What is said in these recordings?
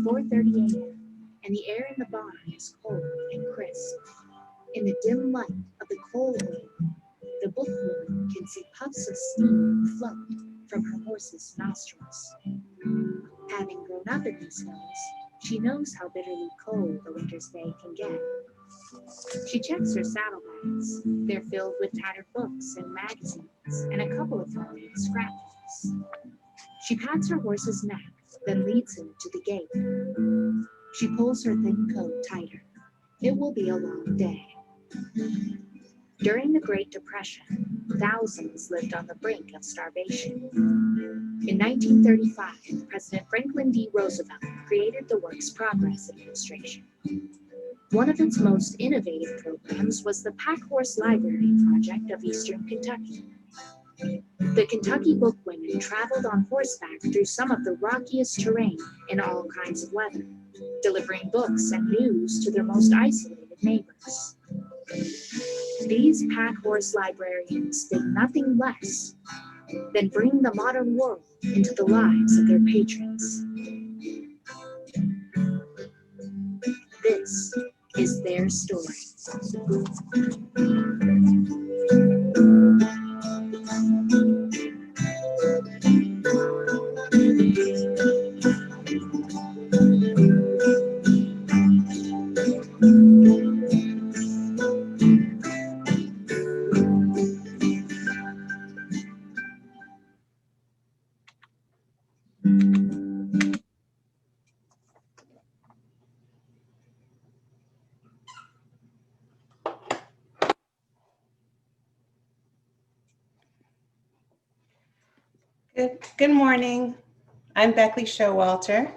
4:30 a.m., and the air in the barn is cold and crisp. In the dim light of the coal wind, the bookwoman can see puffs of steam float from her horse's nostrils. Having grown up in these hills, she knows how bitterly cold a winter's day can get. She checks her saddlebags. They're filled with tattered books and magazines and a couple of fallen scrapbooks. She pats her horse's neck, then leads him to the gate. She pulls her thin coat tighter. It will be a long day. During the Great Depression, thousands lived on the brink of starvation. In 1935, President Franklin D. Roosevelt created the Works Progress Administration. One of its most innovative programs was the Pack Horse Library Project of Eastern Kentucky. The Kentucky bookwomen traveled on horseback through some of the rockiest terrain in all kinds of weather, delivering books and news to their most isolated neighbors. These pack horse librarians did nothing less than bring the modern world into the lives of their patrons. This is their story. Good morning. I'm Beckley Showalter.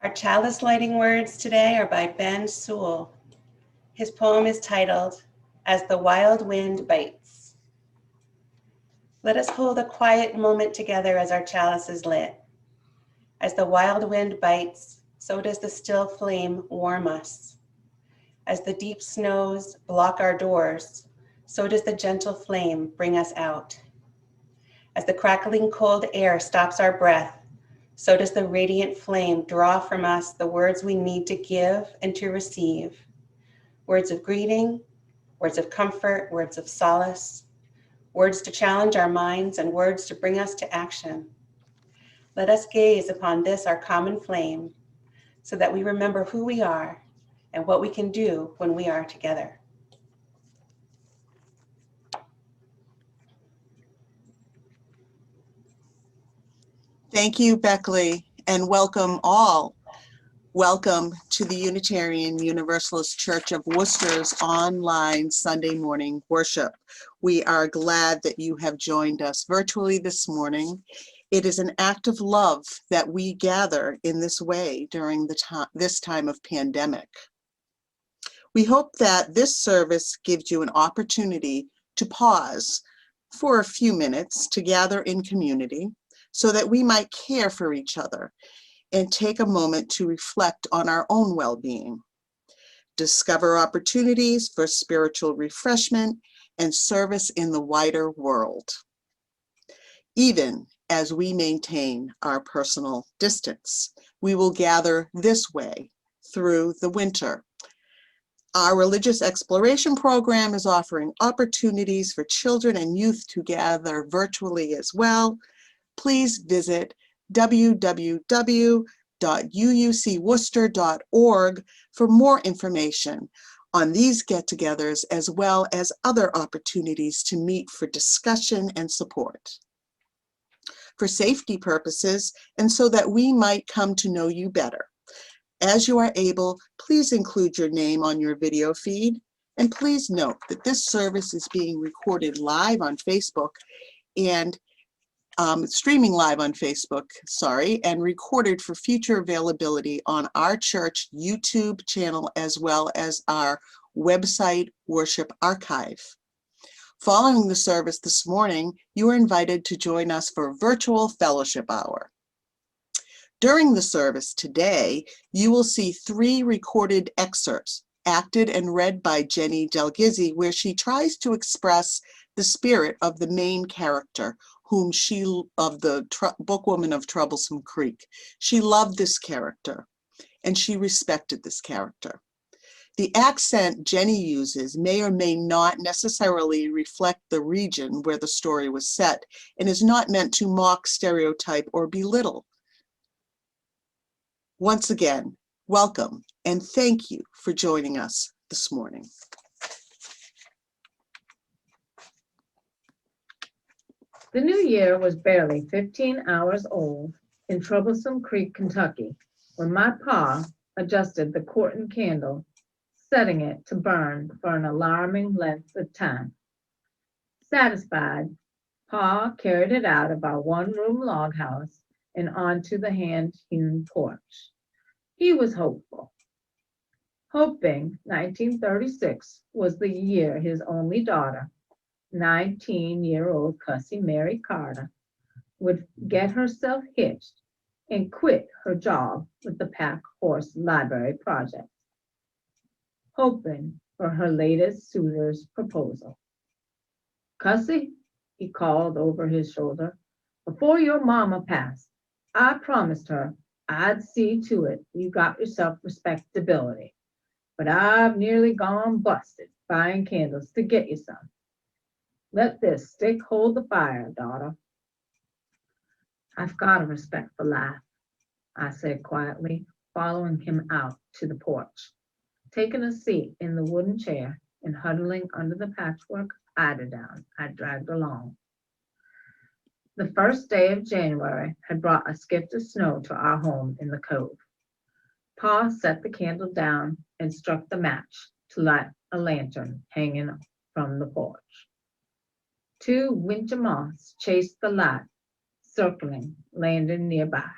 Our chalice lighting words today are by Ben Sewell. His poem is titled, As the Wild Wind Bites. Let us hold a quiet moment together as our chalice is lit. As the wild wind bites, so does the still flame warm us. As the deep snows block our doors, so does the gentle flame bring us out. As the crackling cold air stops our breath, so does the radiant flame draw from us the words we need to give and to receive. Words of greeting, words of comfort, words of solace, words to challenge our minds and words to bring us to action. Let us gaze upon this, our common flame, so that we remember who we are and what we can do when we are together. Thank you, Beckley, and welcome all. Welcome to the Unitarian Universalist Church of Worcester's online Sunday morning worship. We are glad that you have joined us virtually this morning. It is an act of love that we gather in this way during this time of pandemic. We hope that this service gives you an opportunity to pause for a few minutes to gather in community so that we might care for each other and take a moment to reflect on our own well-being, discover opportunities for spiritual refreshment and service in the wider world, even as we maintain our personal distance. We will gather this way through the winter. Our religious exploration program is offering opportunities for children and youth to gather virtually as well. Please visit www.uucworcester.org for more information on these get-togethers as well as other opportunities to meet for discussion and support. For safety purposes and so that we might come to know you better, as you are able, please include your name on your video feed, and please note that this service is being recorded live on Facebook and streaming live on Facebook, and recorded for future availability on our church YouTube channel as well as our website worship archive. Following the service this morning, you are invited to join us for a virtual fellowship hour. During the service today, you will see 3 recorded excerpts acted and read by Jenny Del Gizzi, where she tries to express the spirit of the main character, of the bookwoman of Troublesome Creek. She loved this character, and she respected this character. The accent Jenny uses may or may not necessarily reflect the region where the story was set, and is not meant to mock, stereotype, or belittle. Once again, welcome, and thank you for joining us this morning. The new year was barely 15 hours old in Troublesome Creek, Kentucky, when my pa adjusted the Corton candle, setting it to burn for an alarming length of time. Satisfied, Pa carried it out of our one-room log house and onto the hand-hewn porch. He was hopeful, hoping 1936 was the year his only daughter, 19-year-old cussy Mary Carter, would get herself hitched and quit her job with the Pack Horse Library Project, hoping for her latest suitor's proposal. "Cussy," he called over his shoulder, "before your mama passed, I promised her I'd see to it you got yourself respectability, but I've nearly gone busted buying candles to get you some. Let this stick hold the fire, daughter." "I've got a respectful life," I said quietly, following him out to the porch, taking a seat in the wooden chair and huddling under the patchwork eiderdown I dragged along. The first day of January had brought a skift of snow to our home in the cove. Pa set the candle down and struck the match to light a lantern hanging from the porch. 2 winter moths chased the light, circling, landing nearby.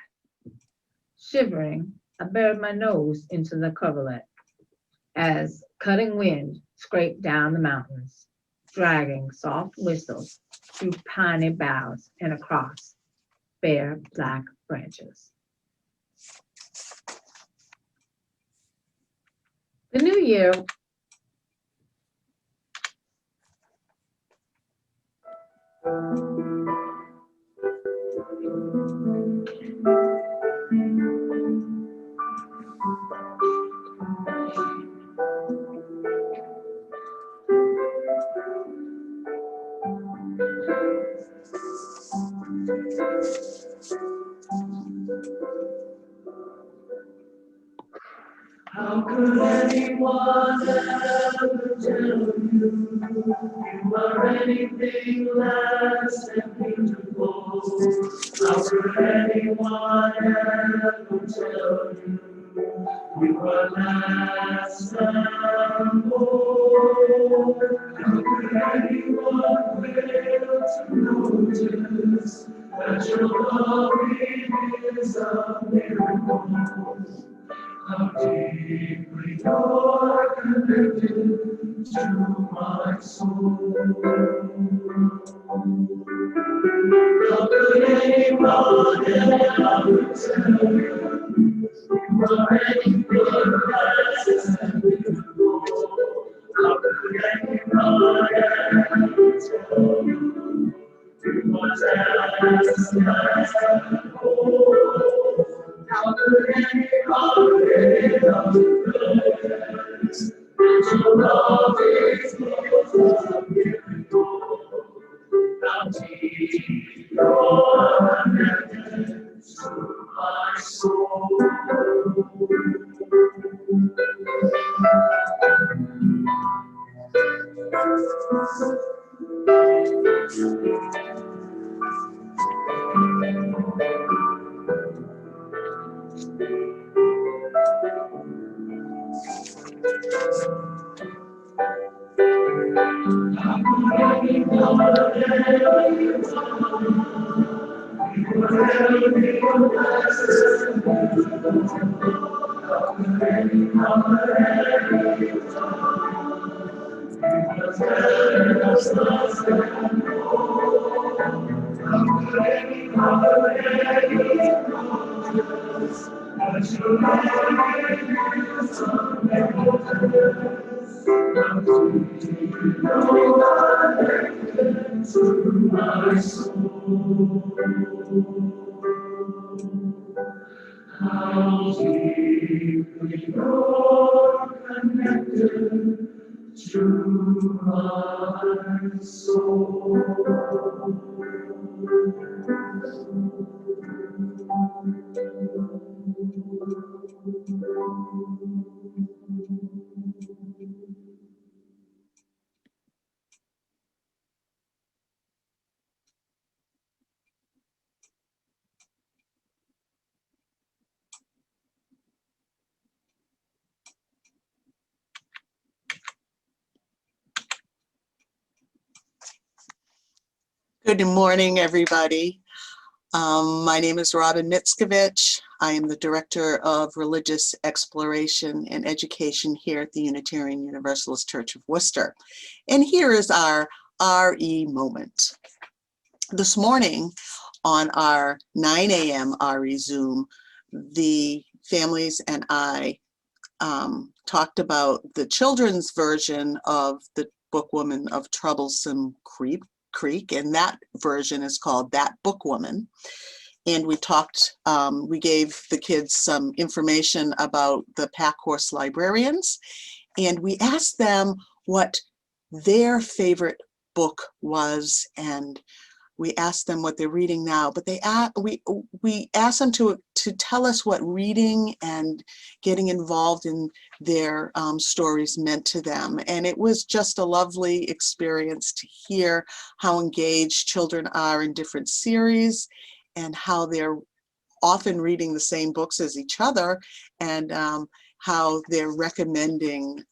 Shivering, I buried my nose into the coverlet as cutting wind scraped down the mountains, dragging soft whistles through piney boughs and across bare black branches. The new year How could anyone ever tell you are anything less than beautiful? How could anyone ever tell you are less than gold? How could anyone fail to notice that your love is a miracle? How deeply you're connected to my soul. How could anyone ever tell you are anything less than beautiful? How could anyone ever tell you are less than gold? How could anyone ever realize that your love is both a miracle? How deep you're connected to my soul. My soul, how deeply you're connected to my soul. Good morning, everybody. My name is Robin Mitskovich. I am the Director of Religious Exploration and Education here at the Unitarian Universalist Church of Worcester. And here is our RE moment. This morning on our 9 a.m. RE Zoom, the families and I talked about the children's version of the book Woman of Troublesome Creek, and that version is called That Book Woman. And we talked, we gave the kids some information about the Pack Horse Librarians, and we asked them what their favorite book was, and we asked them what they're reading now, but we asked them to tell us what reading and getting involved in their stories meant to them. And it was just a lovely experience to hear how engaged children are in different series and how they're often reading the same books as each other, and how they're recommending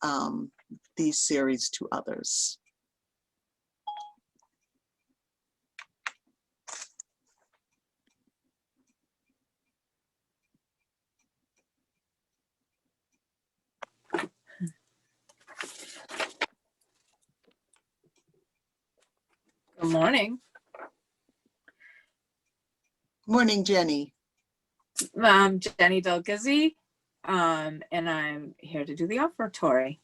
these series to others. Good morning. Morning, Jenny. I'm Jenny Delgizzi, and I'm here to do the offertory.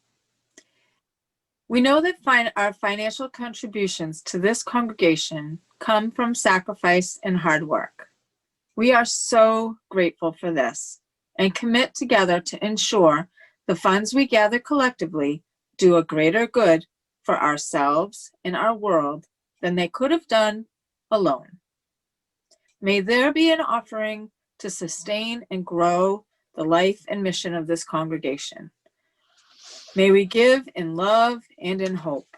We know that our financial contributions to this congregation come from sacrifice and hard work. We are so grateful for this and commit together to ensure the funds we gather collectively do a greater good for ourselves and our world than they could have done alone. May there be an offering to sustain and grow the life and mission of this congregation. May we give in love and in hope.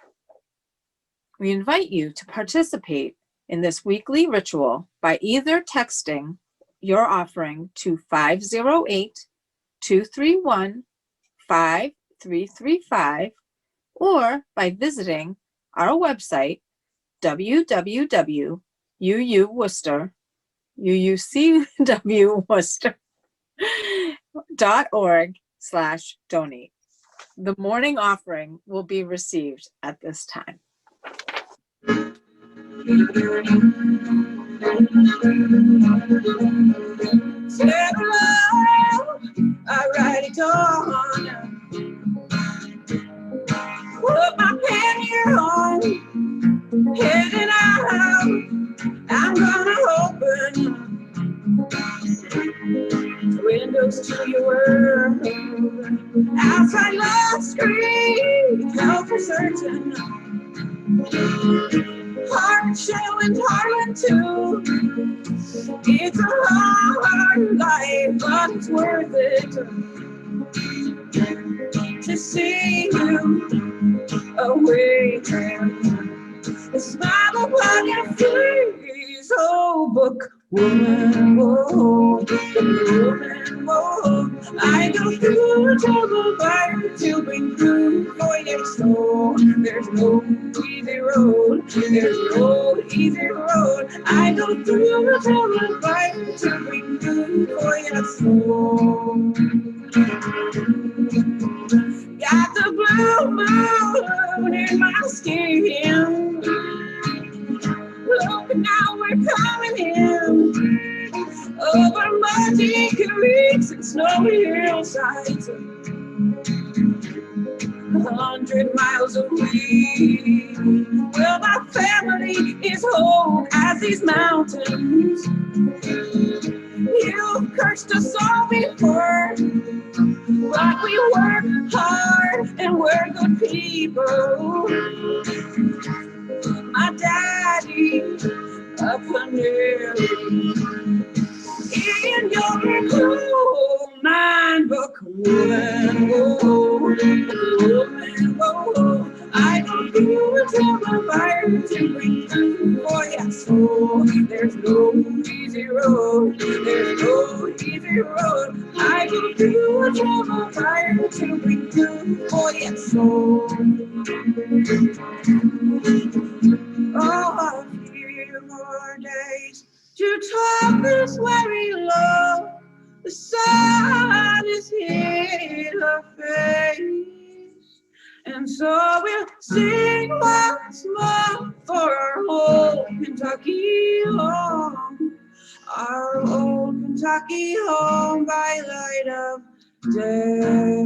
We invite you to participate in this weekly ritual by either texting your offering to 508-231-5335 or by visiting our website, UUCW.org/donate. The morning offering will be received at this time. I write it on. Put my pen here on, heading out. I'm gonna open windows to your world. Outside love screams, hell for certain. Heart showing Harlan too. It's a hard life, but it's worth it to see you awaken. The smile upon your face, oh book woman, whoa, woman, whoa. I go through trouble fire to bring food for your soul. There's no easy road, there's no easy road. I go through trouble fire to bring food for your soul. Got the blue moon in my skin. Look, now we're coming in over muddy creeks snowy hillsides, 100 miles away. Well, my family is whole as these mountains. You've cursed us all before, but we work hard and we're good people. My daddy, a canary in your cool mind book, woman, whoa, woman, whoa. I go through a trouble fire to bring food for your soul. There's no easy road, there's no easy road. I go through a trouble fire to bring food for your soul. Oh, I feel more days to talk this very low. The sun is in her face, and so we'll sing once more for our old Kentucky home, our old Kentucky home by light of day.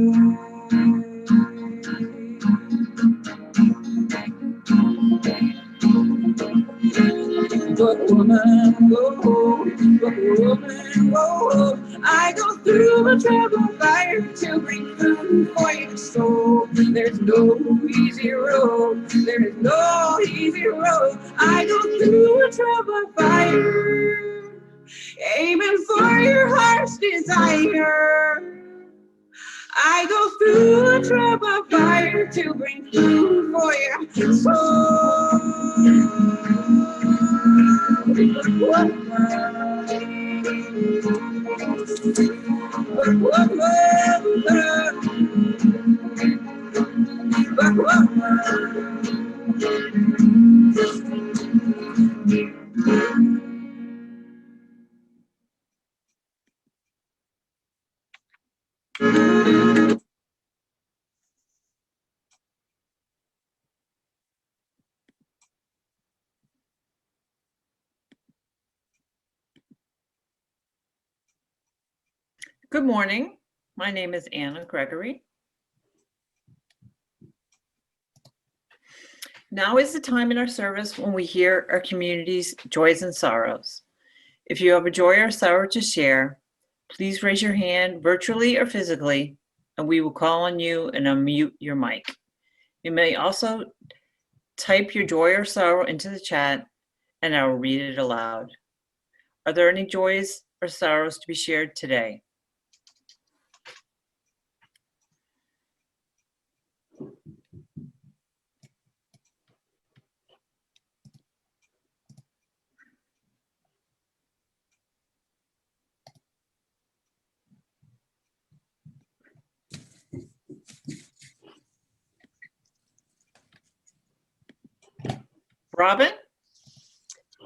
But woman, whoa, but woman, whoa, I go through a trouble fire to bring food for your soul. There's no easy road, there is no easy road. I go through a trouble fire, aiming for your heart's desire. I go through a trouble fire to bring food for your soul. Good morning. My name is Anna Gregory. Now is the time in our service when we hear our community's joys and sorrows. If you have a joy or sorrow to share, please raise your hand virtually or physically, and we will call on you and unmute your mic. You may also type your joy or sorrow into the chat, and I will read it aloud. Are there any joys or sorrows to be shared today? Robin?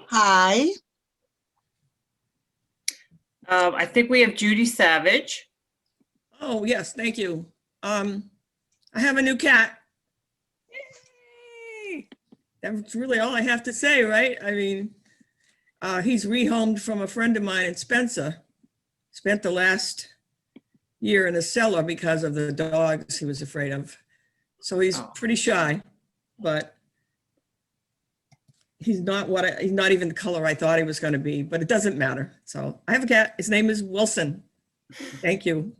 Hi. I think we have Judy Savage. Oh, yes, thank you. I have a new cat. Yay! That's really all I have to say, right? I mean, he's rehomed from a friend of mine in Spencer. Spent the last year in a cellar because of the dogs he was afraid of. So he's pretty shy, but he's not even the color I thought he was going to be, but it doesn't matter. So I have a cat. His name is Wilson. Thank you.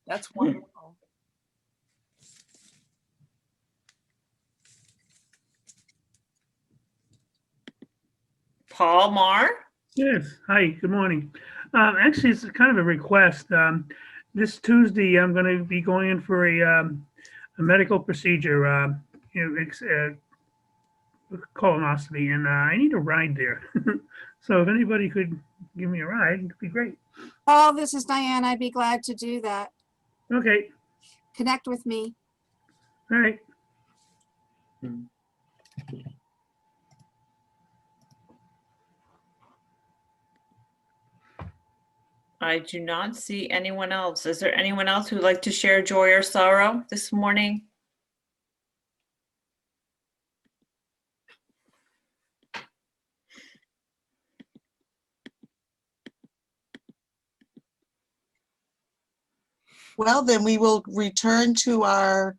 That's wonderful. Paul Marr? Yes. Hi, good morning. Actually, it's kind of a request. This Tuesday, I'm going to be going in for a medical procedure, colonoscopy, and I need a ride there. So if anybody could give me a ride, it'd be great. Oh, this is Diane. I'd be glad to do that. Okay. Connect with me. All right. I do not see anyone else. Is there anyone else who'd like to share joy or sorrow this morning? Well, then we will return to our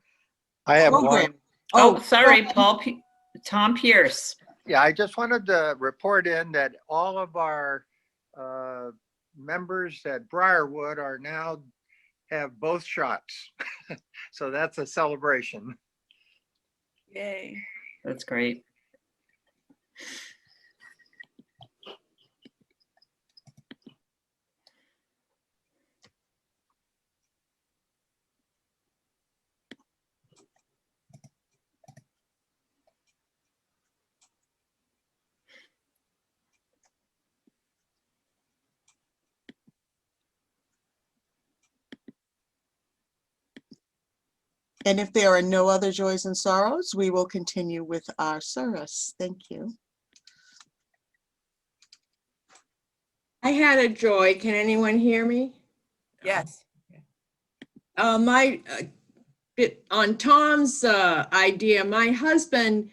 I have program. one. Oh, sorry, Tom Pierce. Yeah, I just wanted to report in that all of our members at Briarwood are now have both shots. So that's a celebration. Yay. That's great. And if there are no other joys and sorrows, we will continue with our service. Thank you. I had a joy. Can anyone hear me? Yes. On Tom's idea, my husband,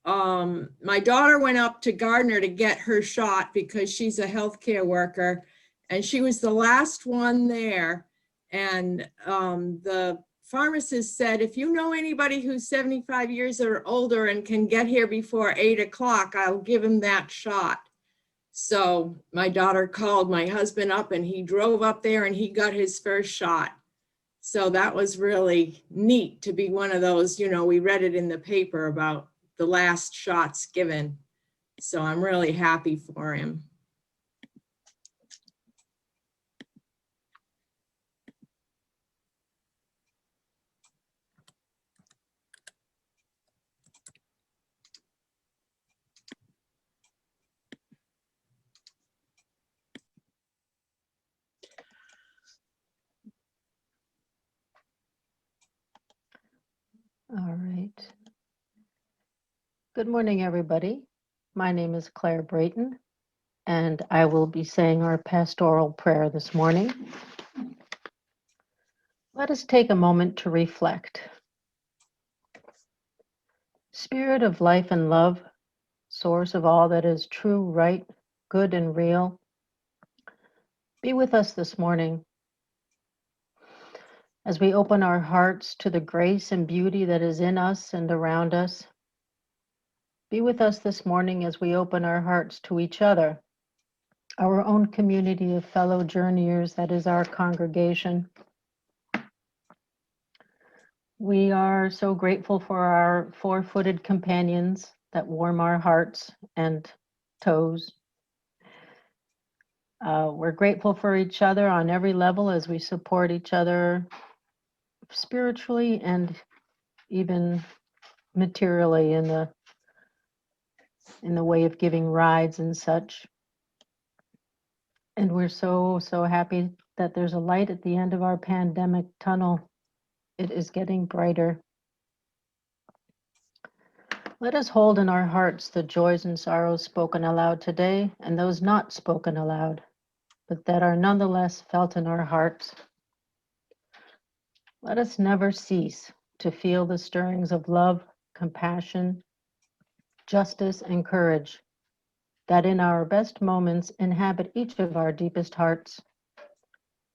my daughter went up to Gardner to get her shot because she's a healthcare worker, and she was the last one there. And the pharmacist said, if you know anybody who's 75 years or older and can get here before 8 o'clock, I'll give him that shot. So my daughter called my husband up and he drove up there and he got his first shot. So that was really neat to be one of those, you know, we read it in the paper about the last shots given. So I'm really happy for him. All right. Good morning, everybody. My name is Claire Brayton, and I will be saying our pastoral prayer this morning. Let us take a moment to reflect. Spirit of life and love, source of all that is true, right, good, and real, be with us this morning as we open our hearts to the grace and beauty that is in us and around us. Be with us this morning as we open our hearts to each other, our own community of fellow journeyers that is our congregation. We are so grateful for our four-footed companions that warm our hearts and toes. We're grateful for each other on every level as we support each other spiritually and even materially in the way of giving rides and such. And we're so happy that there's a light at the end of our pandemic tunnel. It is getting brighter. Let us hold in our hearts the joys and sorrows spoken aloud today and those not spoken aloud, but that are nonetheless felt in our hearts. Let us never cease to feel the stirrings of love, compassion, justice, and courage that in our best moments inhabit each of our deepest hearts,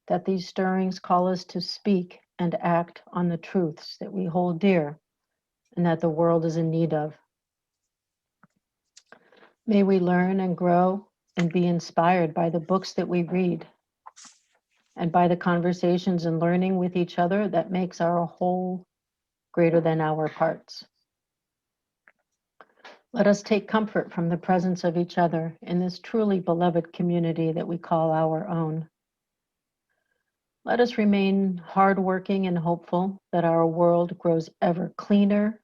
that these stirrings call us to speak and act on the truths that we hold dear and that the world is in need of. May we learn and grow and be inspired by the books that we read and by the conversations and learning with each other that makes our whole greater than our parts. Let us take comfort from the presence of each other in this truly beloved community that we call our own. Let us remain hardworking and hopeful that our world grows ever cleaner,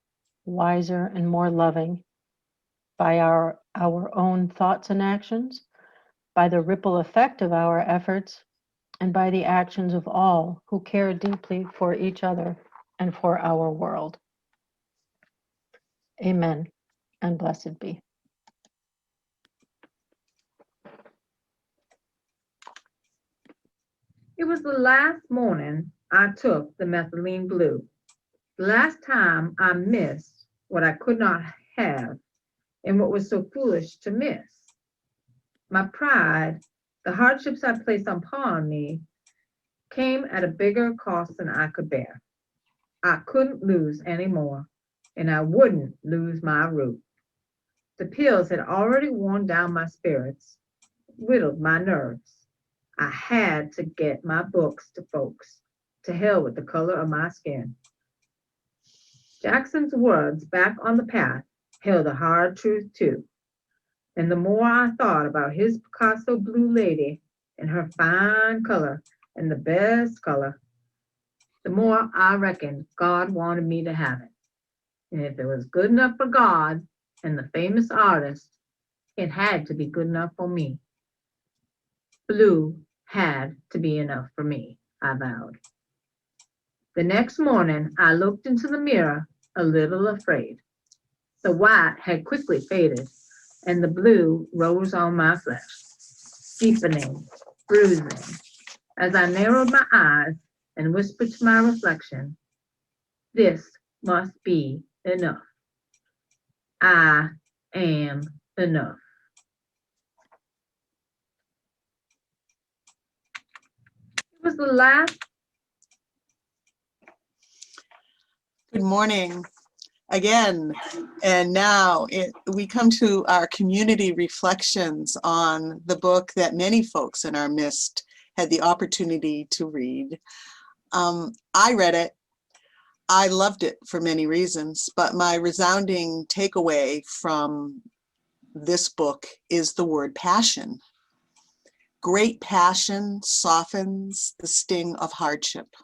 wiser, and more loving by our own thoughts and actions, by the ripple effect of our efforts, and by the actions of all who care deeply for each other and for our world. Amen, and blessed be. It was the last morning I took the methylene blue. The last time I missed what I could not have and what was so foolish to miss. My pride, the hardships I placed upon me, came at a bigger cost than I could bear. I couldn't lose any more, and I wouldn't lose my root. The pills had already worn down my spirits, whittled my nerves. I had to get my books to folks. To hell with the color of my skin. Jackson's words, back on the path, held a hard truth too. And the more I thought about his Picasso blue lady and her fine color and the best color, the more I reckoned God wanted me to have it. And if it was good enough for God and the famous artist, it had to be good enough for me. Blue had to be enough for me, I vowed. The next morning, I looked into the mirror a little afraid. The white had quickly faded, and the blue rose on my flesh, deepening, bruising, as I narrowed my eyes and whispered to my reflection, "This must be enough. I am enough." It was the last. Good morning again. And now we come to our community reflections on the book that many folks in our midst had the opportunity to read. I read it. I loved it for many reasons, but my resounding takeaway from this book is the word passion. Great passion softens the sting of hardship.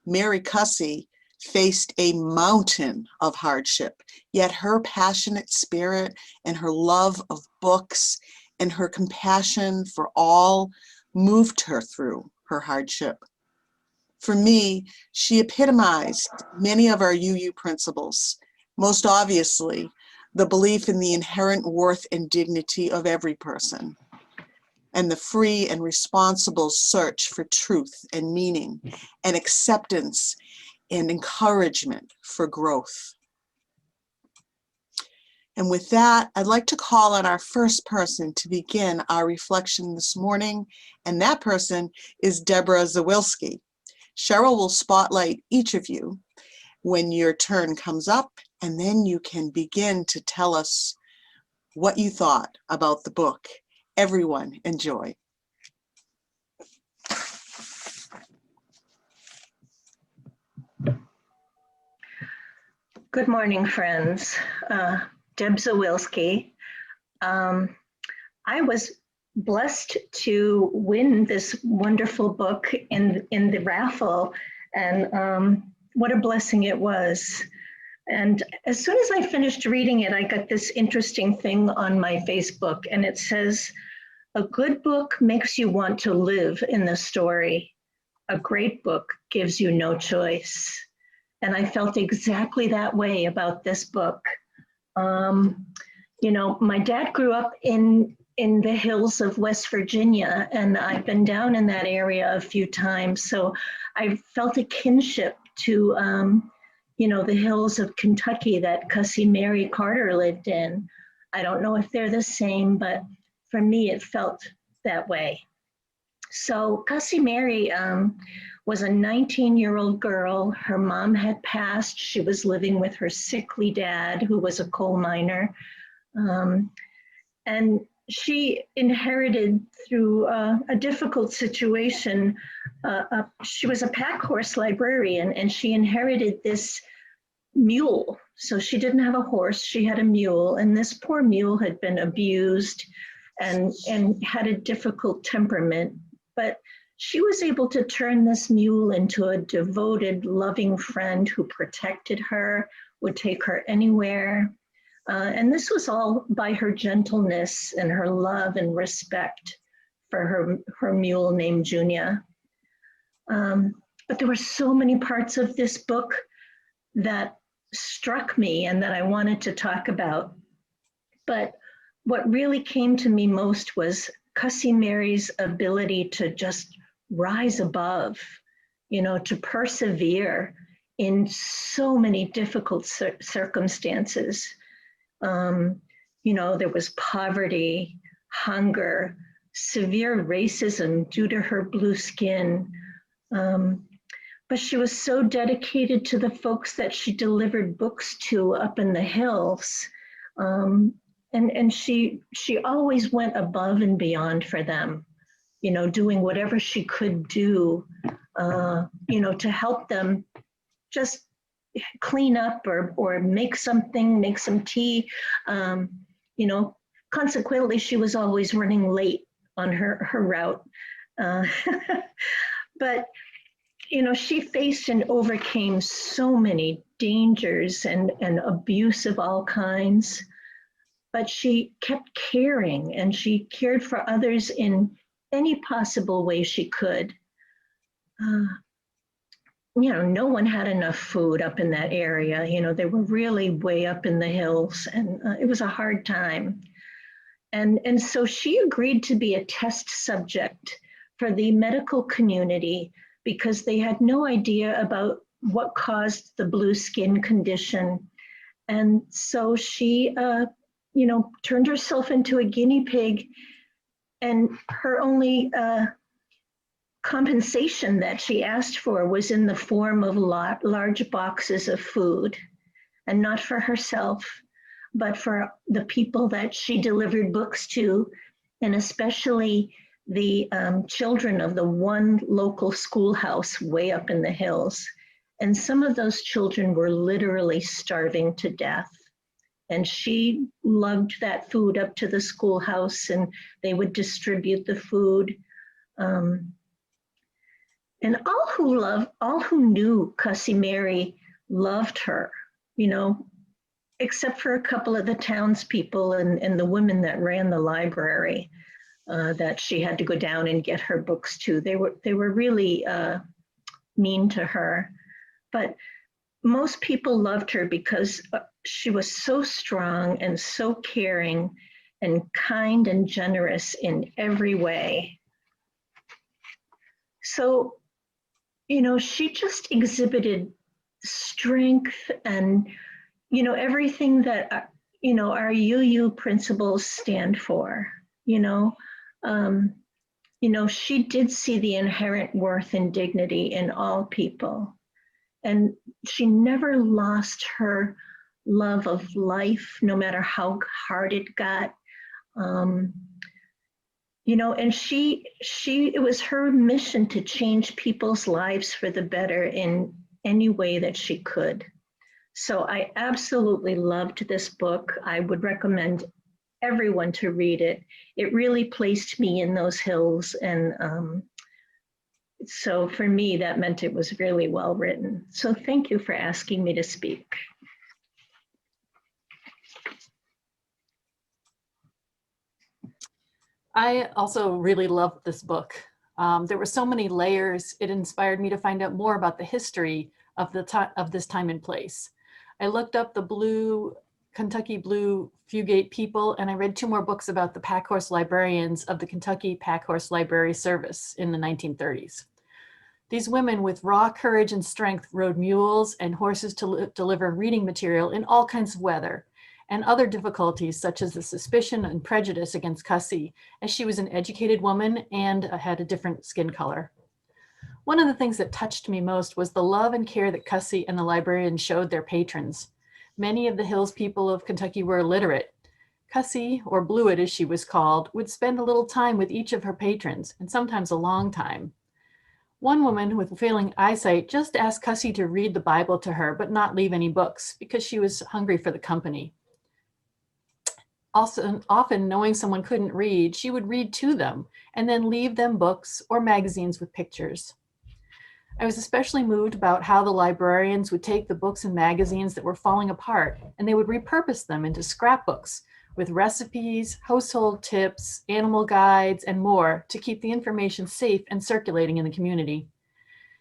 Mary Cussy faced a mountain of hardship, yet her passionate spirit and her love of books and her compassion for all moved her through her hardship. For me, she epitomized many of our UU principles, most obviously the belief in the inherent worth and dignity of every person, and the free and responsible search for truth and meaning and acceptance and encouragement for growth. And with that, I'd like to call on our first person to begin our reflection this morning, and that person is Deborah Zawilski. Cheryl will spotlight each of you when your turn comes up, and then you can begin to tell us what you thought about the book. Everyone, enjoy. Good morning, friends. Deb Zawilski. I was blessed to win this wonderful book in the raffle, and what a blessing it was. And as soon as I finished reading it, I got this interesting thing on my Facebook, and it says, "A good book makes you want to live in the story. A great book gives you no choice." And I felt exactly that way about this book. You know, my dad grew up in the hills of West Virginia, and I've been down in that area a few times. So I felt a kinship to, you know, the hills of Kentucky that Cussy Mary Carter lived in. I don't know if they're the same, but for me, it felt that way. So Cussy Mary was a 19-year-old girl. Her mom had passed. She was living with her sickly dad, who was a coal miner. And she inherited through a difficult situation. She was a pack horse librarian, and she inherited this mule. So she didn't have a horse, she had a mule, and this poor mule had been abused and had a difficult temperament. But she was able to turn this mule into a devoted, loving friend who protected her, would take her anywhere. And this was all by her gentleness and her love and respect for her mule named Junia. But there were so many parts of this book that struck me and that I wanted to talk about. But what really came to me most was Cussy Mary's ability to just rise above, you know, to persevere in so many difficult circumstances. You know, there was poverty, hunger, severe racism due to her blue skin, But she was so dedicated to the folks that she delivered books to up in the hills. And she always went above and beyond for them, you know, doing whatever she could do, you know, to help them just clean up or make something, make some tea. You know, consequently, she was always running late on her route. But you know, she faced and overcame so many dangers and abuse of all kinds, but she kept caring and she cared for others in any possible way she could. You know, no one had enough food up in that area. You know, they were really way up in the hills and it was a hard time. And so she agreed to be a test subject for the medical community because they had no idea about what caused the blue skin condition. And so she, you know, turned herself into a guinea pig, and her only compensation that she asked for was in the form of large boxes of food, and not for herself, but for the people that she delivered books to, and especially the children of the one local schoolhouse way up in the hills. And some of those children were literally starving to death. And she lugged that food up to the schoolhouse and they would distribute the food. And all who knew Cussie Mary loved her, you know, except for a couple of the townspeople and the women that ran the library. That she had to go down and get her books to. They were really mean to her, but most people loved her because she was so strong and so caring and kind and generous in every way. So, you know, she just exhibited strength and, you know, everything that, you know, our UU principles stand for, you know. You know, she did see the inherent worth and dignity in all people. And she never lost her love of life, no matter how hard it got. You know, and it was her mission to change people's lives for the better in any way that she could. So I absolutely loved this book. I would recommend everyone to read it. It really placed me in those hills. And so for me, that meant it was really well written. So thank you for asking me to speak. I also really loved this book. There were so many layers. It inspired me to find out more about the history of this time and place. I looked up the Kentucky Blue Fugate people, and I read 2 more books about the packhorse librarians of the Kentucky Packhorse Library Service in the 1930s. These women with raw courage and strength rode mules and horses to deliver reading material in all kinds of weather and other difficulties, such as the suspicion and prejudice against Cussie, as she was an educated woman and had a different skin color. One of the things that touched me most was the love and care that Cussie and the librarians showed their patrons. Many of the Hills people of Kentucky were illiterate. Cussie, or Blewett as she was called, would spend a little time with each of her patrons, and sometimes a long time. One woman with failing eyesight just asked Cussie to read the Bible to her, but not leave any books, because she was hungry for the company. Also, often knowing someone couldn't read, she would read to them, and then leave them books or magazines with pictures. I was especially moved about how the librarians would take the books and magazines that were falling apart, and they would repurpose them into scrapbooks with recipes, household tips, animal guides, and more to keep the information safe and circulating in the community.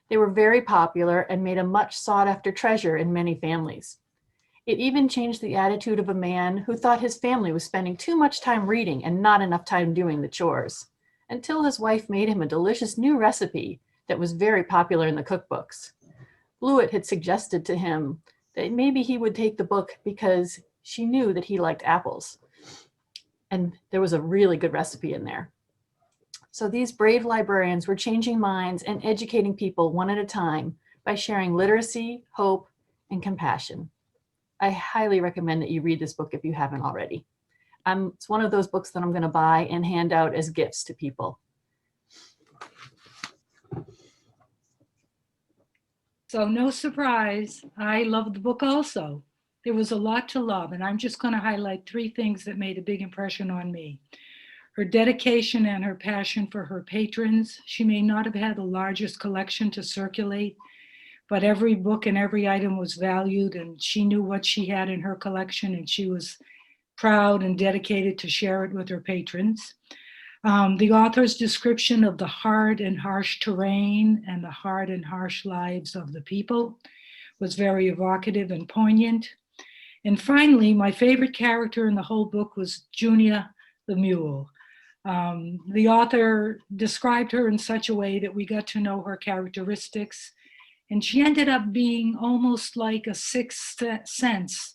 They were very popular and made a much sought-after treasure in many families. It even changed the attitude of a man who thought his family was spending too much time reading and not enough time doing the chores, until his wife made him a delicious new recipe that was very popular in the cookbooks. Blewett had suggested to him that maybe he would take the book because she knew that he liked apples. And there was a really good recipe in there. So these brave librarians were changing minds and educating people one at a time by sharing literacy, hope, and compassion. I highly recommend that you read this book if you haven't already. It's one of those books that I'm going to buy and hand out as gifts to people. So no surprise, I loved the book also. There was a lot to love, and I'm just going to highlight 3 things that made a big impression on me. Her dedication and her passion for her patrons. She may not have had the largest collection to circulate, but every book and every item was valued, and she knew what she had in her collection, and she was proud and dedicated to share it with her patrons. The author's description of the hard and harsh terrain and the hard and harsh lives of the people was very evocative and poignant. And finally, my favorite character in the whole book was Junia the mule. The author described her in such a way that we got to know her characteristics, and she ended up being almost like a sixth sense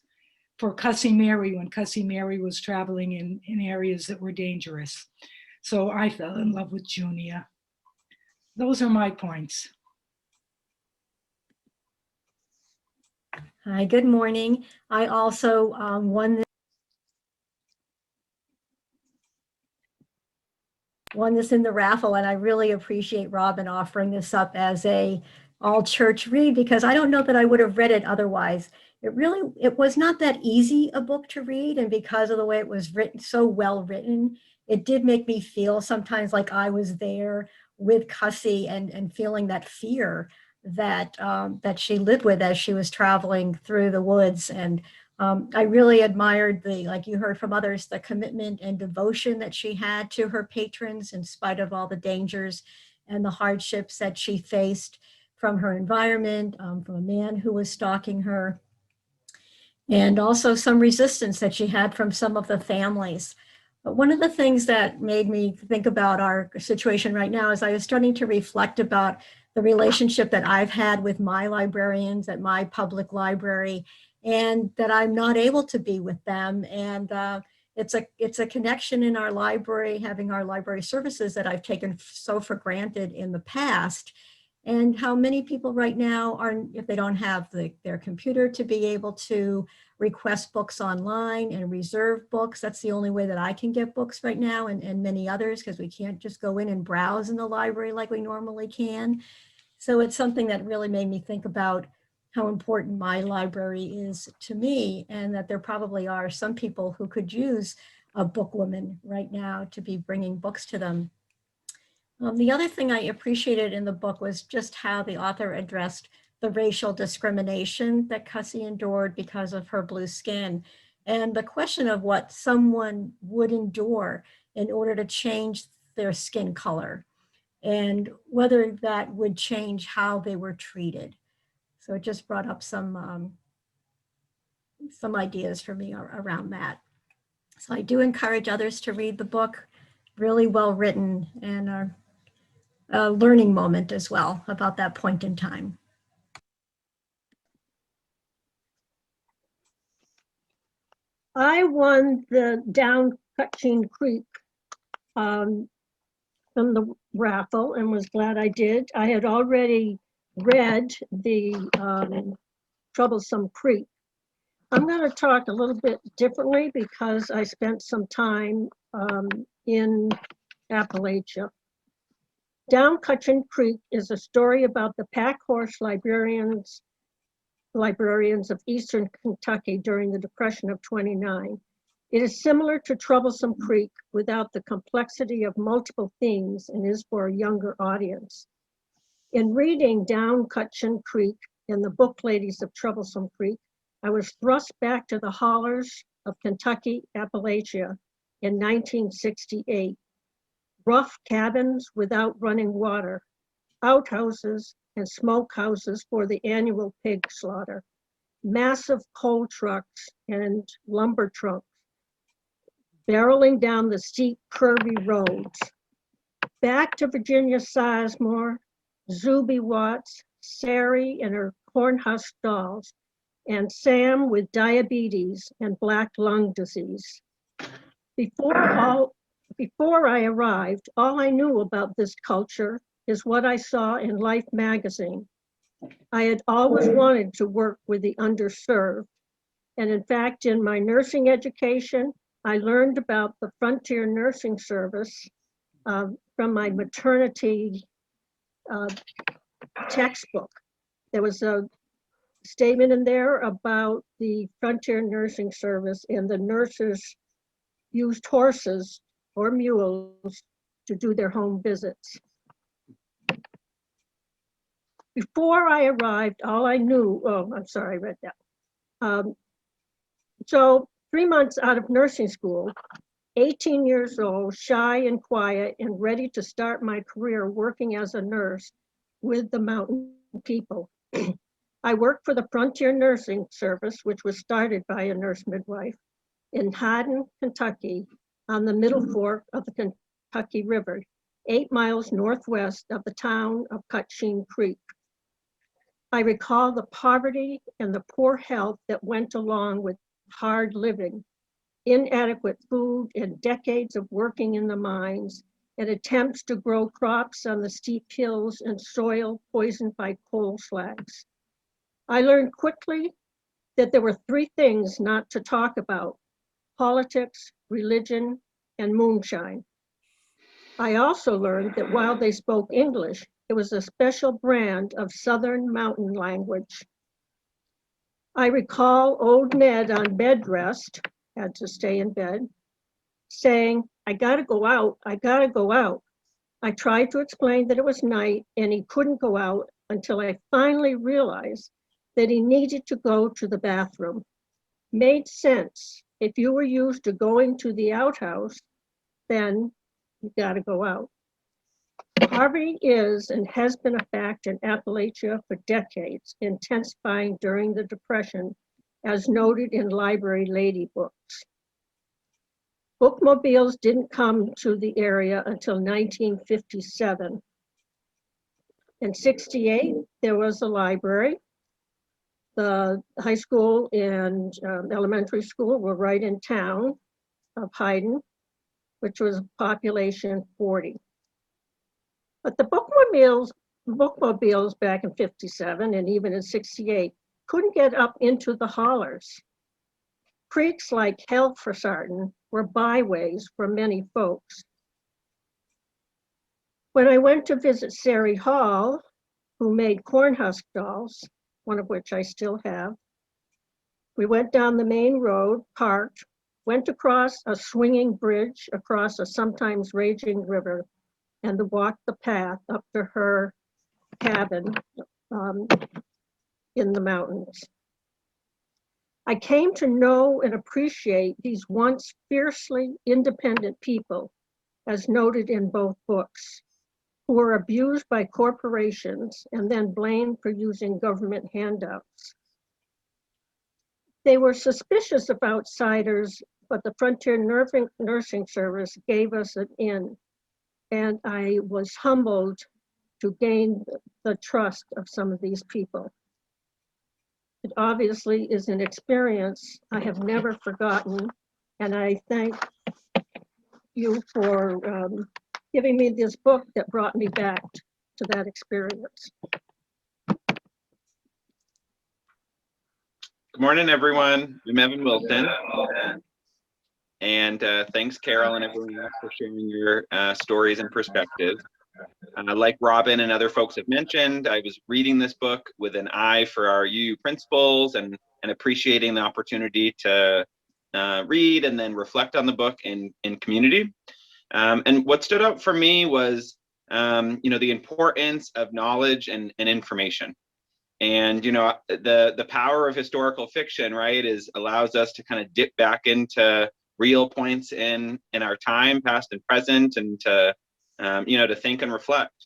for Cussy Mary when Cussy Mary was traveling in areas that were dangerous. So I fell in love with Junia. Those are my points. Hi, good morning. I also won this in the raffle, and I really appreciate Robin offering this up as a all church read, because I don't know that I would have read it otherwise. It was not that easy a book to read, and because of the way it was written, so well written, it did make me feel sometimes like I was there with Cussy and feeling that fear that that she lived with as she was traveling through the woods. And I really admired like you heard from others, the commitment and devotion that she had to her patrons in spite of all the dangers and the hardships that she faced from her environment, from a man who was stalking her, and also some resistance that she had from some of the families. But one of the things that made me think about our situation right now is I was starting to reflect about the relationship that I've had with my librarians at my public library, and that I'm not able to be with them. And it's a connection in our library, having our library services, that I've taken so for granted in the past. And how many people right now are, if they don't have their computer to be able to request books online and reserve books. That's the only way that I can get books right now, and many others, because we can't just go in and browse in the library like we normally can. So it's something that really made me think about how important my library is to me, and that there probably are some people who could use a bookwoman right now to be bringing books to them. The other thing I appreciated in the book was just how the author addressed the racial discrimination that Cussy endured because of her blue skin, and the question of what someone would endure in order to change their skin color, and whether that would change how they were treated. So it just brought up some ideas for me around that. So I do encourage others to read the book. Really well written, and a learning moment as well about that point in time. I won the Down Cutching Creek from the raffle and was glad I did. I had already read the Troublesome Creek. I'm going to talk a little bit differently because I spent some time in Appalachia. Down Cutching Creek is a story about the pack horse librarians of Eastern Kentucky during the Depression of '29. It is similar to Troublesome Creek without the complexity of multiple themes, and is for a younger audience. In reading Down Cutching Creek and the Book Ladies of Troublesome Creek, I was thrust back to the hollers of Kentucky, Appalachia in 1968. Rough cabins without running water, outhouses and smokehouses for the annual pig slaughter, massive coal trucks and lumber trucks barreling down the steep, curvy roads. Back to Virginia Sizemore, Zuby Watts, Sari and her corn husk dolls, and Sam with diabetes and black lung disease. Before Before I arrived, all I knew about this culture is what I saw in Life magazine. I had always wanted to work with the underserved. And in fact, in my nursing education, I learned about the Frontier Nursing Service from my maternity textbook. There was a statement in there about the Frontier Nursing Service, and the nurses used horses or mules to do their home visits. Before I arrived, all I knew, oh, I'm sorry, I read that. So 3 months out of nursing school, 18 years old, shy and quiet, and ready to start my career working as a nurse with the mountain people. I worked for the Frontier Nursing Service, which was started by a nurse midwife in Haddon, Kentucky, on the Middle Fork of the Kentucky River, 8 miles northwest of the town of Cutsheen Creek. I recall the poverty and the poor health that went along with hard living, inadequate food, and decades of working in the mines, and attempts to grow crops on the steep hills and soil poisoned by coal slags. I learned quickly that there were 3 things not to talk about: politics, religion, and moonshine. I also learned that while they spoke English, it was a special brand of Southern mountain language. I recall old Ned on bed rest, had to stay in bed, saying, "I gotta go out, I gotta go out." I tried to explain that it was night and he couldn't go out until I finally realized that he needed to go to the bathroom. Made sense. If you were used to going to the outhouse, then you gotta go out. Poverty is and has been a fact in Appalachia for decades, intensifying during the Depression, as noted in library lady books. Bookmobiles didn't come to the area until 1957. In '68, there was a library. The high school and elementary school were right in town of Haydn, which was population 40. But the bookmobiles back in '57 and even in '68 couldn't get up into the hollers. Creeks like hell for sartin were byways for many folks. When I went to visit Sari Hall, who made cornhusk dolls, one of which I still have, we went down the main road, parked, went across a swinging bridge across a sometimes raging river, and walked the path up to her cabin in the mountains. I came to know and appreciate these once fiercely independent people, as noted in both books, who were abused by corporations and then blamed for using government handouts. They were suspicious of outsiders, but the Frontier Nursing Service gave us an in, and I was humbled to gain the trust of some of these people. It obviously is an experience I have never forgotten, and I thank you for giving me this book that brought me back to that experience. Good morning, everyone. I'm Evan Wilson. And thanks, Carol, and everyone else for sharing your stories and perspectives. Like Robin and other folks have mentioned, I was reading this book with an eye for our UU principles and appreciating the opportunity to read and then reflect on the book in community. And what stood out for me was, the importance of knowledge and information. And, the power of historical fiction, right, allows us to kind of dip back into real points in our time, past and present, and to think and reflect.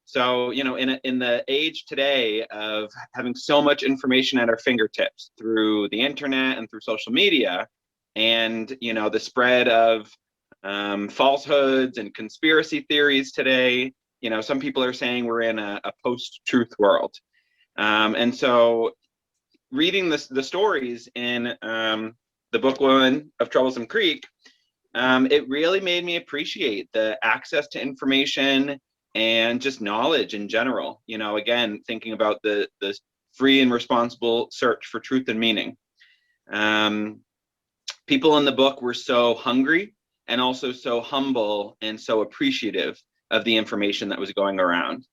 So, in the age today of having so much information at our fingertips through the internet and through social media, and, the spread of falsehoods and conspiracy theories today, some people are saying we're in a post-truth world. And so reading the stories in the book Woman of Troublesome Creek, it really made me appreciate the access to information and just knowledge in general. You know, again, thinking about the free and responsible search for truth and meaning. People in the book were so hungry and also so humble and so appreciative of the information that was going around.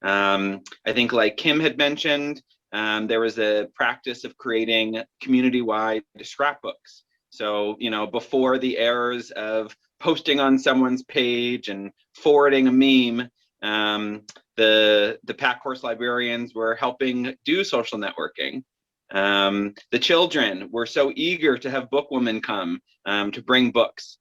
I think, like Kim had mentioned, there was a practice of creating community-wide scrapbooks. So, you know, before the errors of posting on someone's page and forwarding a meme, the pack horse librarians were helping do social networking. The children were so eager to have bookwomen come to bring books.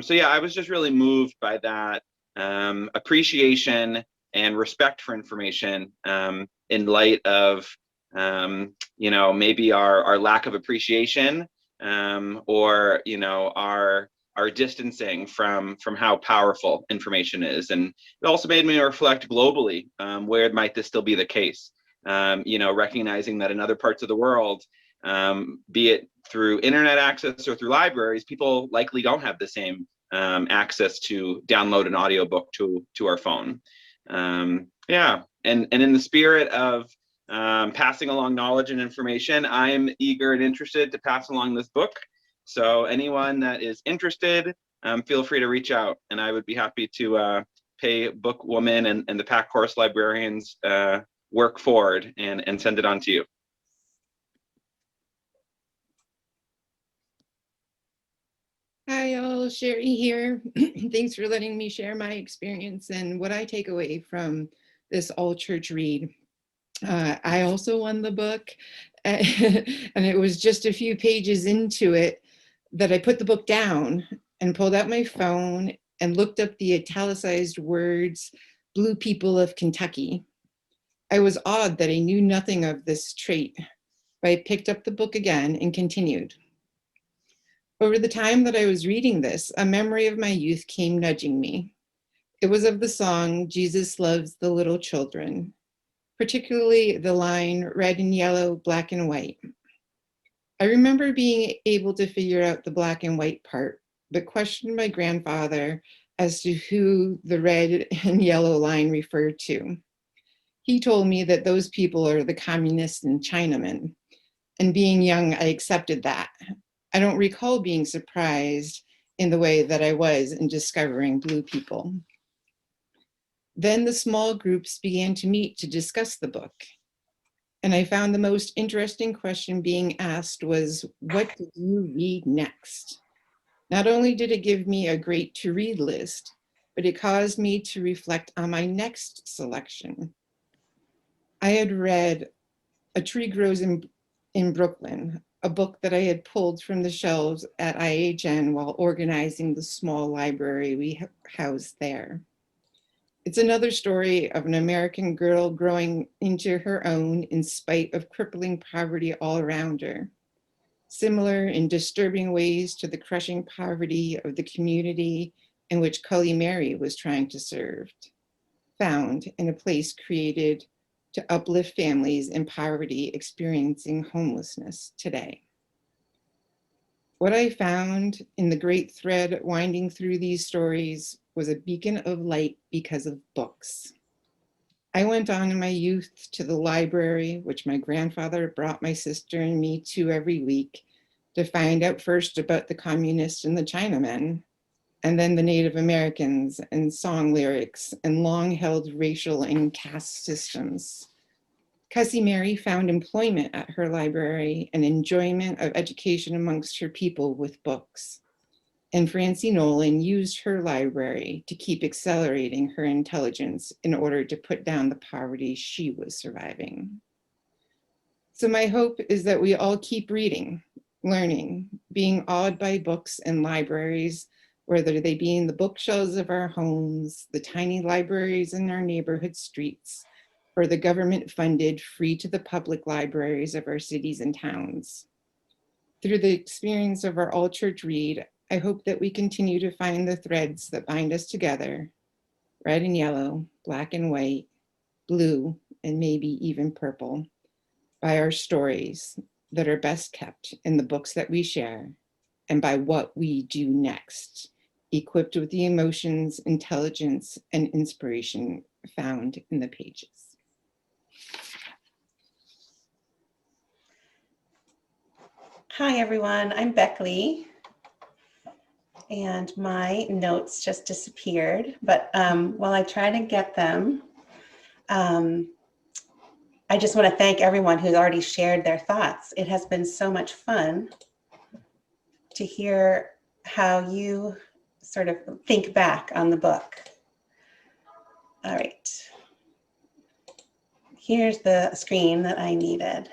So yeah, I was just really moved by that appreciation and respect for information in light of, you know, maybe our lack of appreciation or, you know, our distancing from how powerful information is. And it also made me reflect globally, where might this still be the case? You know, recognizing that in other parts of the world, be it through internet access or through libraries, people likely don't have the same access to download an audiobook to our phone. Yeah, and in the spirit of passing along knowledge and information, I am eager and interested to pass along this book. So anyone that is interested, feel free to reach out, and I would be happy to pay Bookwoman and the Pack Horse librarians work forward and send it on to you. Hi, all. Sherry here. Thanks for letting me share my experience and what I take away from this all-church read. I also won the book, and it was just a few pages into it that I put the book down and pulled out my phone and looked up the italicized words, "Blue people of Kentucky." I was awed that I knew nothing of this trait, but I picked up the book again and continued. Over the time that I was reading this, a memory of my youth came nudging me. It was of the song, "Jesus Loves the Little Children," particularly the line, "red and yellow, black and white." I remember being able to figure out the black and white part, but questioned my grandfather as to who the red and yellow line referred to. He told me that those people are the communists and Chinamen, and being young, I accepted that. I don't recall being surprised in the way that I was in discovering blue people. Then the small groups began to meet to discuss the book. And I found the most interesting question being asked was, what did you read next? Not only did it give me a great to read list, but it caused me to reflect on my next selection. I had read A Tree Grows in Brooklyn, a book that I had pulled from the shelves at IHN while organizing the small library we housed there. It's another story of an American girl growing into her own in spite of crippling poverty all around her, similar in disturbing ways to the crushing poverty of the community in which Cully Mary was trying to serve, found in a place created to uplift families in poverty experiencing homelessness today. What I found in the great thread winding through these stories was a beacon of light because of books. I went on in my youth to the library, which my grandfather brought my sister and me to every week, to find out first about the communists and the Chinamen, and then the Native Americans and song lyrics and long-held racial and caste systems. Cousin Mary found employment at her library and enjoyment of education amongst her people with books. And Francie Nolan used her library to keep accelerating her intelligence in order to put down the poverty she was surviving. So my hope is that we all keep reading, learning, being awed by books and libraries, whether they be in the bookshelves of our homes, the tiny libraries in our neighborhood streets, or the government-funded free to the public libraries of our cities and towns. Through the experience of our all-church read, I hope that we continue to find the threads that bind us together, red and yellow, black and white, blue, and maybe even purple, by our stories that are best kept in the books that we share, and by what we do next equipped with the emotions, intelligence, and inspiration found in the pages. Hi, everyone. I'm Beckley. And my notes just disappeared. But while I try to get them, I just want to thank everyone who's already shared their thoughts. It has been so much fun to hear how you sort of think back on the book. All right. Here's the screen that I needed.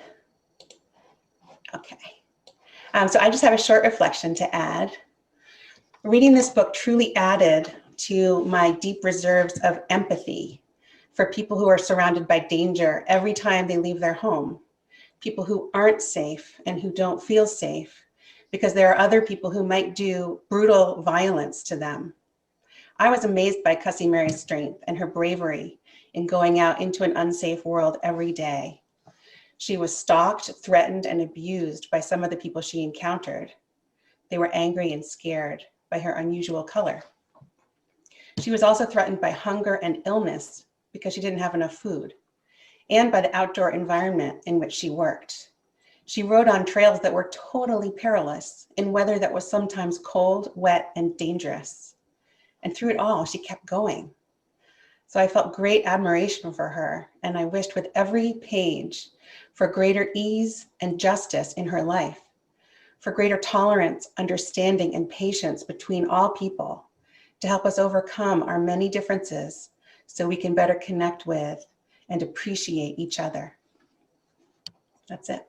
Okay. So I just have a short reflection to add. Reading this book truly added to my deep reserves of empathy for people who are surrounded by danger every time they leave their home, people who aren't safe and who don't feel safe because there are other people who might do brutal violence to them. I was amazed by Cussie Mary's strength and her bravery in going out into an unsafe world every day. She was stalked, threatened, and abused by some of the people she encountered. They were angry and scared by her unusual color. She was also threatened by hunger and illness because she didn't have enough food, and by the outdoor environment in which she worked. She rode on trails that were totally perilous in weather that was sometimes cold, wet, and dangerous. And through it all, she kept going. So I felt great admiration for her, and I wished with every page for greater ease and justice in her life, for greater tolerance, understanding, and patience between all people to help us overcome our many differences so we can better connect with and appreciate each other. That's it.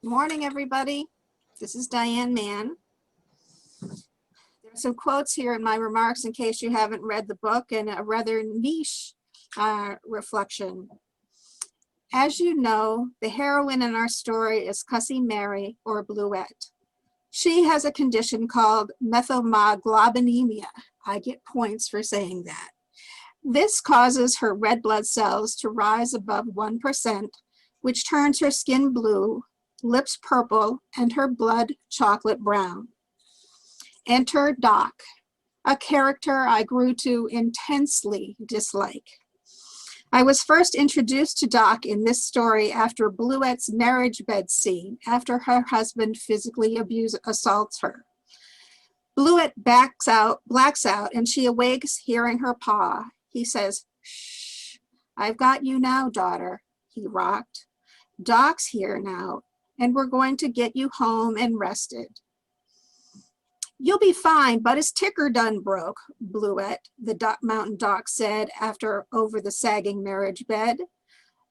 Good morning, everybody. This is Diane Mann. There's some quotes here in my remarks in case you haven't read the book, and a rather niche reflection. As you know, the heroine in our story is Cussie Mary, or Bluette. She has a condition called methemoglobinemia. I get points for saying that. This causes her red blood cells to rise above 1%, which turns her skin blue, lips purple, and her blood chocolate brown. Enter Doc, a character I grew to intensely dislike. I was first introduced to Doc in this story after Bluette's marriage bed scene, after her husband physically assaults her. Bluette blacks out, and she awakes hearing her paw. He says, "Shh, I've got you now, daughter," he rocked. "Doc's here now, and we're going to get you home and rested." "You'll be fine, but his ticker done broke," Bluette, the mountain doc said over the sagging marriage bed.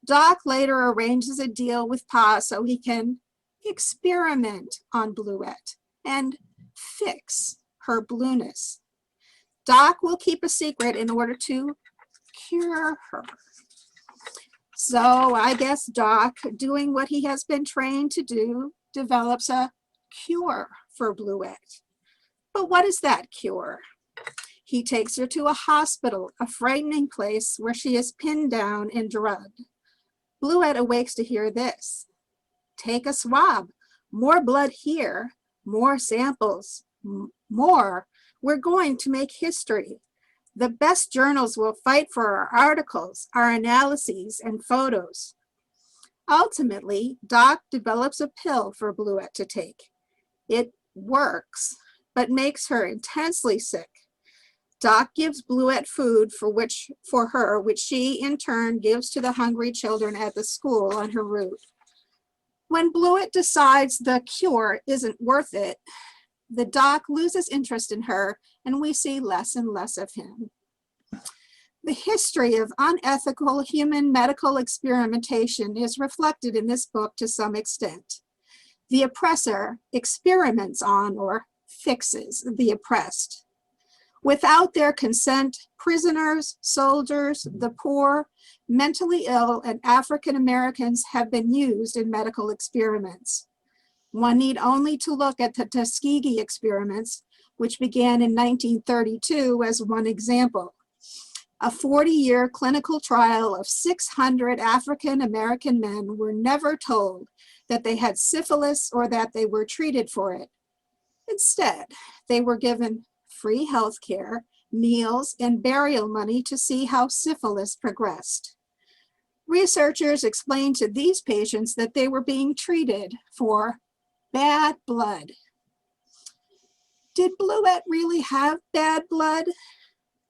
Doc later arranges a deal with Pa so he can experiment on Bluette and fix her blueness. Doc will keep a secret in order to cure her. So I guess Doc, doing what he has been trained to do, develops a cure for Bluette. But what is that cure? He takes her to a hospital, a frightening place where she is pinned down and drugged. Bluette awakes to hear this. "Take a swab. More blood here. More samples. More. We're going to make history. The best journals will fight for our articles, our analyses, and photos." Ultimately, Doc develops a pill for Bluette to take. It works, but makes her intensely sick. Doc gives Bluette food for her, which she in turn gives to the hungry children at the school on her route. When Bluette decides the cure isn't worth it, the doc loses interest in her, and we see less and less of him. The history of unethical human medical experimentation is reflected in this book to some extent. The oppressor experiments on or fixes the oppressed. Without their consent, prisoners, soldiers, the poor, mentally ill, and African Americans have been used in medical experiments. One need only to look at the Tuskegee experiments, which began in 1932 as one example. A 40-year clinical trial of 600 African American men were never told that they had syphilis or that they were treated for it. Instead, they were given free health care, meals, and burial money to see how syphilis progressed. Researchers explained to these patients that they were being treated for bad blood. Did Bluette really have bad blood?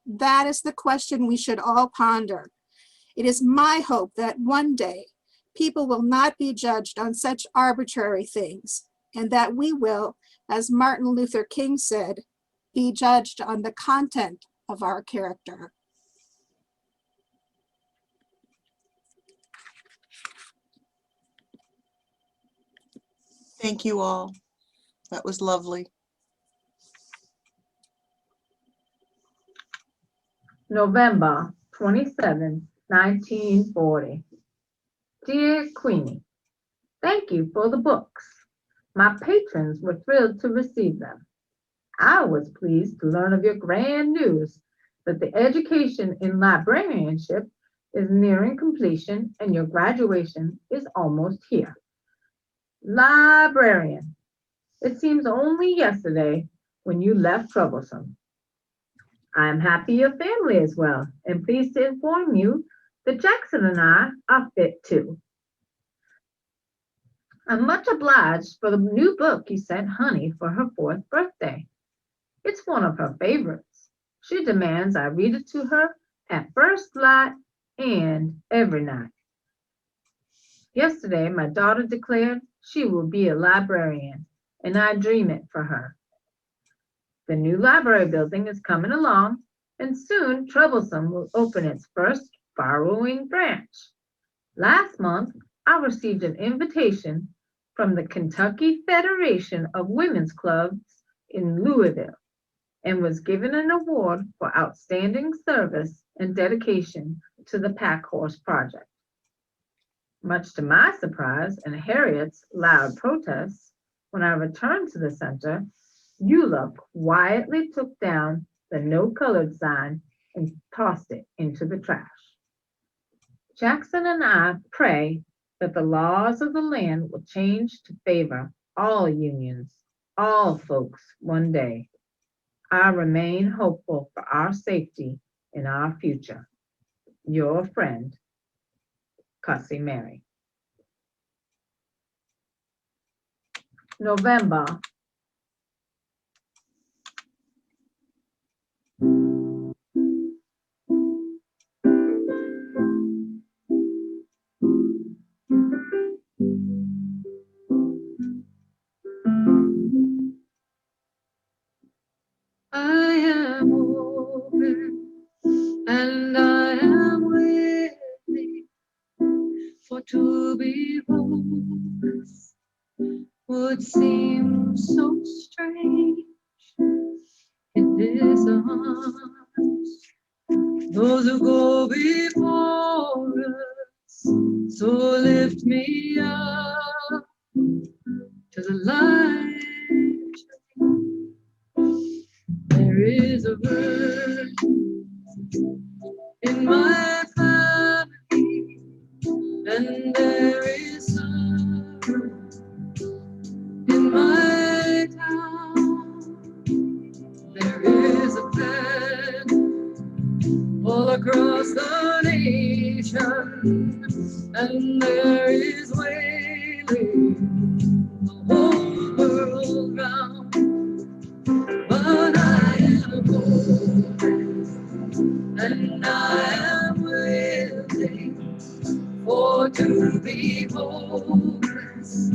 That is the question we should all ponder. It is my hope that one day people will not be judged on such arbitrary things, and that we will, as Martin Luther King said, be judged on the content of our character. Thank you all. That was lovely. November 27, 1940. Dear Queenie, thank you for the books. My patrons were thrilled to receive them. I was pleased to learn of your grand news that the education in librarianship is nearing completion and your graduation is almost here. Librarian. It seems only yesterday when you left Troublesome. I am happy your family is well and pleased to inform you that Jackson and I are fit too. I'm much obliged for the new book you sent Honey for her 4th birthday. It's one of her favorites. She demands I read it to her at first light and every night. Yesterday, my daughter declared she will be a librarian, and I dream it for her. The new library building is coming along, and soon Troublesome will open its first borrowing branch. Last month, I received an invitation from the Kentucky Federation of Women's Clubs in Louisville and was given an award for outstanding service and dedication to the Pack Horse Project. Much to my surprise and Harriet's loud protests, when I returned to the center, Eula quietly took down the no colored sign and tossed it into the trash. Jackson and I pray that the laws of the land will change to favor all unions, all folks one day. I remain hopeful for our safety and our future. Your friend, Cussy Mary. November. I am open and I am willing, for to be hopeless would seem so strange in this arms. Those who go before us, so lift me up to the light. There is a bird in my family, and there is sorrow in my town. There is a plan all across the nation, and there is wailing the whole world round. But I am open and I am willing, for to be hopeless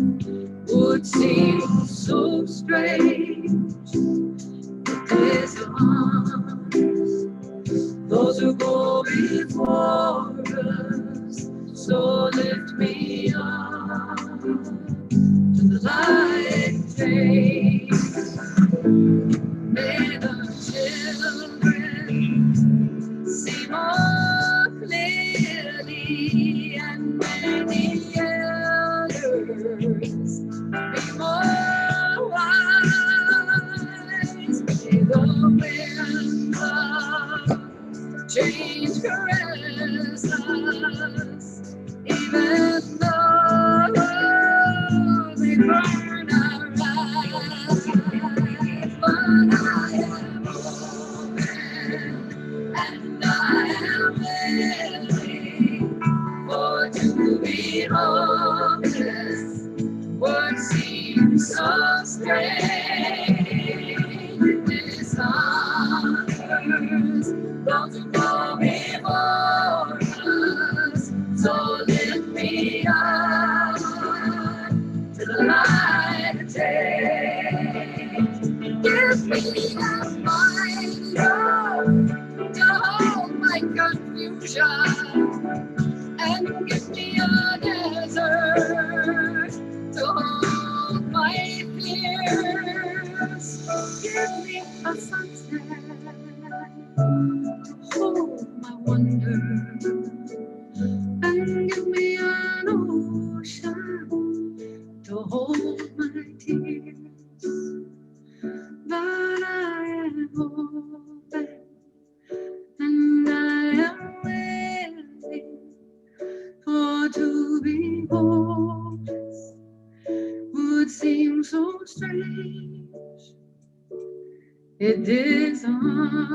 would seem so strange. But his arms, those who go before us, so lift me change is ours. Those who go before us, so lift me up to the light of change. Give me a mind to hold my confusion, and give me a desert to hold my fears. Give me a sunset to hold my wonder, and give me an ocean to hold my tears. But I am open and I am willing, for to be hopeless would seem so strange. It dishonors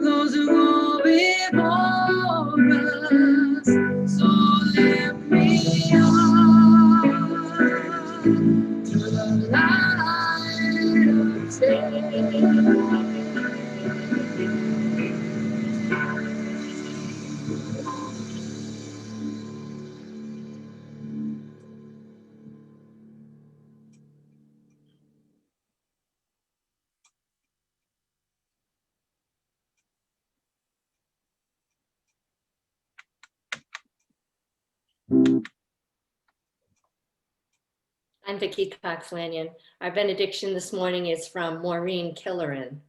those who go before us, so lift me up to the light of change. I'm Vicki Cox-Lanyon. Our benediction this morning is from Maureen Killeran.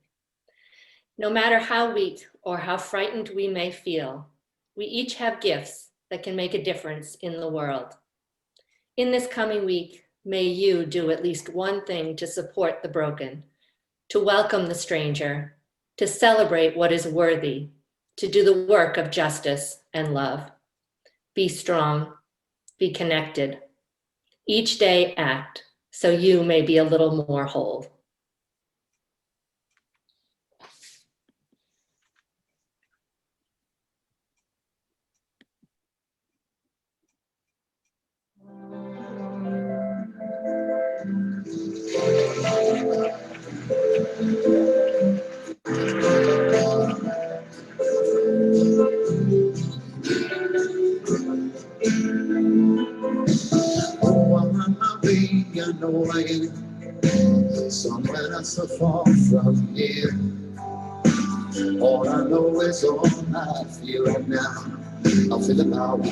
No matter how weak or how frightened we may feel, we each have gifts that can make a difference in the world. In this coming week, may you do at least one thing to support the broken, to welcome the stranger, to celebrate what is worthy, to do the work of justice and love. Be strong, be connected. Each day act so you may be a little more whole. Oh, I'm on my way, I know I am somewhere not so far from here. All I know is all I feel right now. I feel the power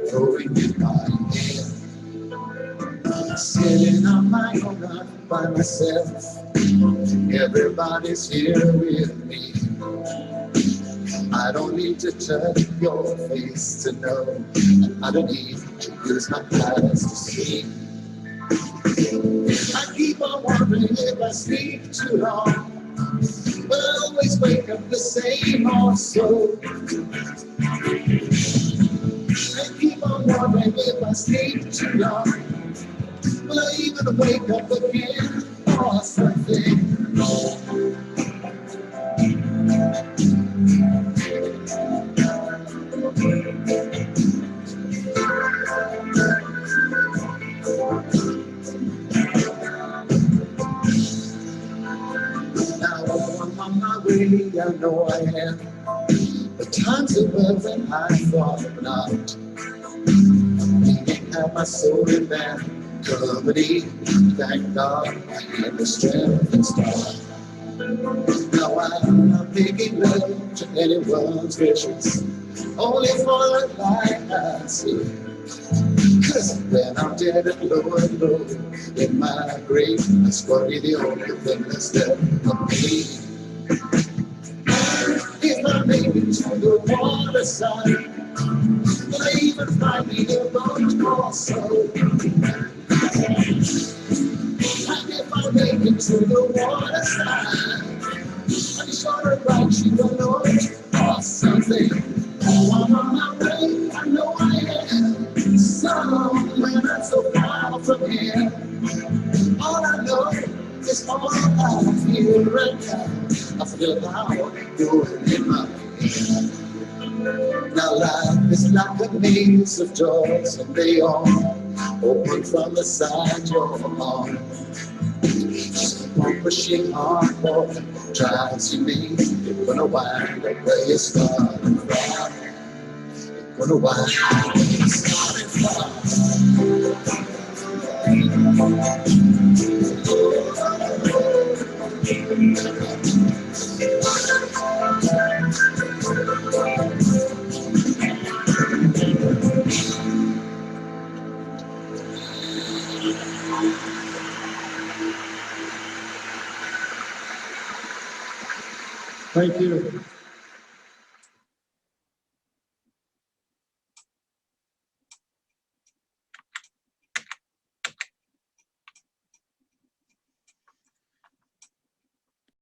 flowing in my hair. Sitting on my own by myself. Everybody's here with me. I don't need to touch your face to know. I don't need to use my eyes to see. I keep on wondering if I sleep too long. But I always wake up the same old soul. I keep on wondering if I sleep too long. Will I even wake up again or something? Now I'm on my way, I know I am. But times are well when I thought not. Meaning have my soul in that company. Thank God I had the strength and start. Now I'm not making love to anyone's wishes, only for the light I see. Cause when I'm dead and low in my grave, that's probably the only thing that's left of me. If I make it to the waterside, will I even find me a boat or so? And if I make it to the waterside, I'm sure to write you a note or something. Oh, I'm on my way, I know I am. Somewhere not so far from here. All I know is all I feel right now. I feel how you're in my head. Now life is like a maze of doors, and they all open from the side your heart. Keep on pushing on forward, try to be. You're gonna wind up where you started from. You're gonna wind up where you started from. Thank you.